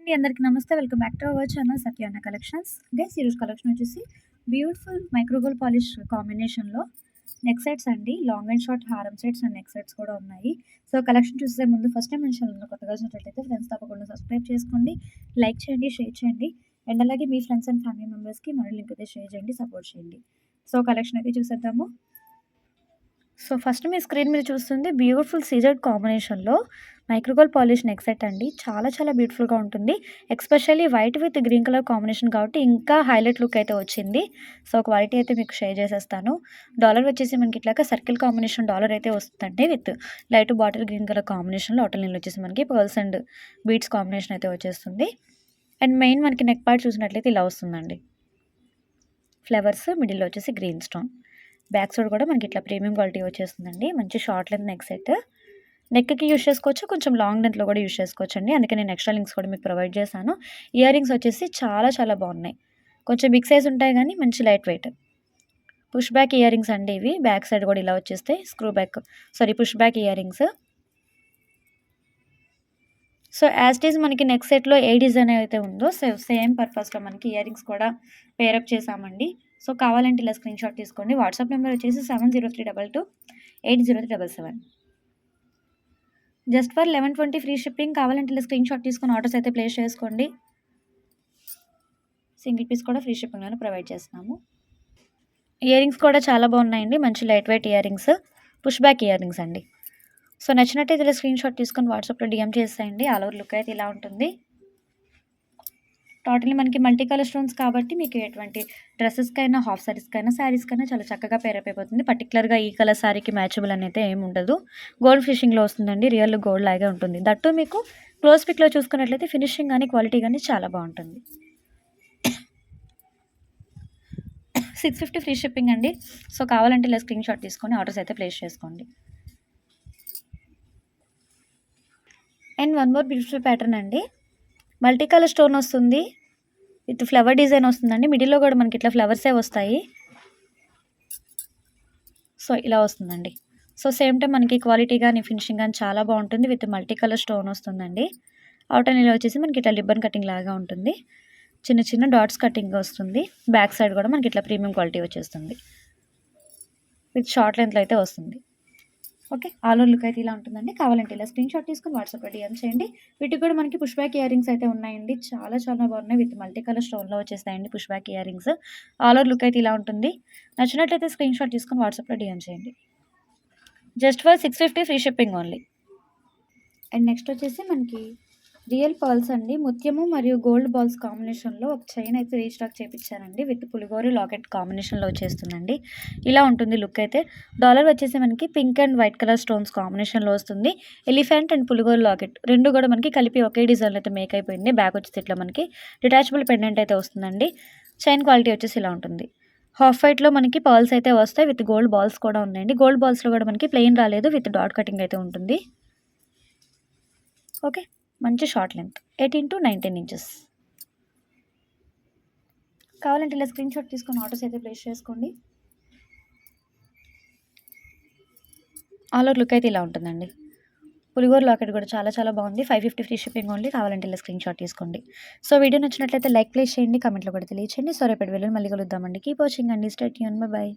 అందరికీ నమస్తే. Welcome back to our channel Satyanna collections. Guys ఈరోజు కలెక్షన్ వచ్చేసి బ్యూటిఫుల్ మైక్రో గోల్డ్ పాలిష్ కాంబినేషన్‌లో నెక్ సెట్స్ అండి. లాంగ్ అండ్ షార్ట్ హారం సెట్స్ అండ్ నెక్ సెట్స్ కూడా ఉన్నాయి. సో, కలెక్షన్ చూసే ముందు ఫస్ట్ టైమ్ మన ఛానల్‌ని కొత్తగా వచ్చినట్లయితే ఫ్రెండ్స్ తప్పకుండా సబ్స్క్రైబ్ చేసుకోండి. లైక్ చేయండి, షేర్ చేయండి. అండ్ అలాగే మీ ఫ్రెండ్స్ అండ్ ఫ్యామిలీ మెంబర్స్‌కి మన లింక్ అయితే షేర్ చేయండి, సపోర్ట్ చేయండి. సో, కలెక్షన్ అయితే చూసేద్దాము. సో, ఫస్ట్ మీ స్క్రీన్ మీద చూస్తుంది బ్యూటిఫుల్ సీజెడ్ కాంబినేషన్‌లో మైక్రోగోల్డ్ పాలిష్ నెక్ సెట్ అండి. చాలా చాలా బ్యూటిఫుల్‌గా ఉంటుంది. Especially white with green colour combination కాబట్టి ఇంకా హైలైట్ లుక్ అయితే వచ్చింది. సో, క్వాలిటీ అయితే మీకు షేర్ చేసేస్తాను. డాలర్ వచ్చేసి మనకి ఇట్లాగా సర్కిల్ కాంబినేషన్ డాలర్ అయితే వస్తుందండి. With light bottle green colour కాంబినేషన్‌లో ఔటర్ లైన్‌లో వచ్చేసి మనకి పర్ల్స్ అండ్ బీడ్స్ కాంబినేషన్ అయితే వచ్చేస్తుంది. అండ్ మెయిన్ మనకి నెక్ పార్ట్ చూసినట్లయితే ఇలా వస్తుందండి. ఫ్లవర్స్ మిడిల్‌లో వచ్చేసి గ్రీన్ స్టోన్. బ్యాక్ సైడ్ కూడా మనకి ఇట్లా ప్రీమియం క్వాలిటీ వచ్చేస్తుందండి. మంచి షార్ట్ లెంత్ నెక్ సెట్. నెక్‌కి యూజ్ చేసుకోవచ్చు. కొంచెం లాంగ్ లెంత్‌లో కూడా యూజ్ చేసుకోవచ్చండి. అందుకే నేను ఎక్స్ట్రా లింక్స్ కూడా మీకు ప్రొవైడ్ చేశాను. ఇయర్ రింగ్స్ వచ్చేసి చాలా చాలా బాగున్నాయి. కొంచెం బిగ్ సైజ్ ఉంటాయి కానీ మంచి light weight. Push back ear rings అండి ఇవి. బ్యాక్ సైడ్ కూడా ఇలా వచ్చేస్తాయి. Push back ear rings. So, as it is మనకి నెక్ సెట్‌లో ఏ డిజైన్ అయితే ఉందో సేమ్ పర్పస్‌లో మనకి ఇయర్ రింగ్స్ కూడా పేరప్ చేశామండి. సో, కావాలంటే ఇలా స్క్రీన్ షాట్ తీసుకోండి. వాట్సాప్ నెంబర్ వచ్చేసి 7032280377. Just for 1120 free shipping. కావాలంటే ఇలా స్క్రీన్ షాట్ తీసుకొని ఆర్డర్స్ అయితే ప్లేస్ చేసుకోండి. సింగిల్ పీస్ కూడా ఫ్రీ షిప్పింగ్‌లోనే ప్రొవైడ్ చేస్తున్నాము. ఇయర్ రింగ్స్ కూడా చాలా బాగున్నాయండి. మంచి light weight ear rings. Push back ear rings అండి. సో, నచ్చినట్టయితే ఇలా స్క్రీన్ షాట్ తీసుకొని వాట్సాప్‌లో డీఎం చేసేయండి. ఆల్ ఓవర్ లుక్ అయితే ఇలా ఉంటుంది. టోటల్లీ మనకి మల్టీ కలర్ స్టోన్స్ కాబట్టి మీకు ఎటువంటి డ్రెసెస్‌కైనా, హాఫ్ సారీస్‌కైనా, శారీస్‌కైనా చాలా చక్కగా పేరప్ అయిపోతుంది. పర్టిక్యులర్‌గా ఈ కలర్ శారీకి మ్యాచబుల్ అనైతే ఏమి ఉండదు. గోల్డ్ ఫినిషింగ్‌లో వస్తుందండి. రియల్ గోల్డ్ లాగే ఉంటుంది. దట్టు మీకు క్లోజ్ పిక్‌లో చూసుకున్నట్లయితే ఫినిషింగ్ గానీ, క్వాలిటీ గానీ చాలా బాగుంటుంది. 650 ఫ్రీ షిప్పింగ్ అండి. సో, కావాలంటే ఇలా స్క్రీన్ షాట్ తీసుకొని ఆర్డర్స్ అయితే ప్లేస్ చేసుకోండి. And one more beautiful pattern అండి. మల్టీ కలర్ స్టోన్ వస్తుంది. విత్ ఫ్లవర్ డిజైన్ వస్తుందండి. మిడిల్‌లో కూడా మనకి ఇట్లా ఫ్లవర్సే వస్తాయి. సో, ఇలా వస్తుందండి. సో, సేమ్ టైమ్ మనకి క్వాలిటీ గానీ, ఫినిషింగ్ గానీ చాలా బాగుంటుంది. విత్ మల్టీ కలర్ స్టోన్ వస్తుందండి. ఔటర్ లైన్‌లో వచ్చేసి మనకి ఇట్లా రిబ్బన్ కటింగ్ లాగా ఉంటుంది. చిన్న చిన్న డాట్స్ కటింగ్ వస్తుంది. బ్యాక్ సైడ్ కూడా మనకి ఇట్లా ప్రీమియం క్వాలిటీ వచ్చేస్తుంది. విత్ షార్ట్ లెంత్‌లో అయితే వస్తుంది. ఓకే. ఆల్ ఓవర్ లుక్ అయితే ఇలా ఉంటుందండి. కావాలంటే ఇలా స్క్రీన్ షాట్ తీసుకొని వాట్సాప్‌లో డీఎం చేయండి. వీటికి కూడా మనకి పుష్ బ్యాక్ ఇయర్ రింగ్స్ అయితే ఉన్నాయండి. చాలా చాలా బాగున్నాయి. విత్ మల్టీ కలర్ స్టోన్‌లో వచ్చేస్తాయండి push back ear rings. All over look అయితే ఇలా ఉంటుంది. నచ్చినట్లయితే స్క్రీన్ షాట్ తీసుకొని వాట్సాప్‌లో డీఎం చేయండి. Just for 650 free shipping only. And next వచ్చేసి మనకి రియల్ పర్ల్స్ అండి. ముత్యము మరియు గోల్డ్ బాల్స్ కాంబినేషన్‌లో ఒక చైన్ అయితే రీస్టాక్ చేపిచ్చానండి. విత్ పులిగోరు లాకెట్ కాంబినేషన్‌లో వచ్చేస్తుందండి. ఇలా ఉంటుంది లుక్ అయితే. డాలర్ వచ్చేసి మనకి pink and white colour stones కాంబినేషన్‌లో వస్తుంది. ఎలిఫెంట్ అండ్ పులిగోరు లాకెట్ 2 కూడా మనకి కలిపి ఒకే డిజైన్‌లో అయితే మేక్ అయిపోయింది. బ్యాక్ వచ్చేసి ఇట్లా మనకి డిటాచబుల్ పెండెంట్ అయితే వస్తుందండి. చైన్ క్వాలిటీ వచ్చేసి ఇలా ఉంటుంది. హాఫ్ వైట్‌లో మనకి పర్ల్స్ అయితే వస్తాయి. విత్ గోల్డ్ బాల్స్ కూడా ఉన్నాయండి. గోల్డ్ బాల్స్‌లో కూడా మనకి ప్లెయిన్ రాలేదు. విత్ డాట్ కటింగ్ అయితే ఉంటుంది. ఓకే. మంచి షార్ట్ లెంత్ 18-19 ఇంచెస్. కావాలంటే ఇలా స్క్రీన్ షాట్ తీసుకొని ఆర్డర్స్ అయితే ప్లేస్ చేసుకోండి. ఆల్ ఓవర్ లుక్ అయితే ఇలా ఉంటుందండి. పులిగోరు లాకెట్ కూడా చాలా చాలా బాగుంది. 550 ఫ్రీ షిప్పింగ్ ఓన్లీ. కావాలంటే ఇలా స్క్రీన్ షాట్ తీసుకోండి. సో, వీడియో నచ్చినట్లయితే లైక్ ప్లేస్ చేయండి. కామెంట్‌లో కూడా తెలియచేయండి. సో, రేపటి వీడియోలో మళ్ళీ కలుద్దామండి. కీప్ వాచింగ్ అండి. Stay tune. బై.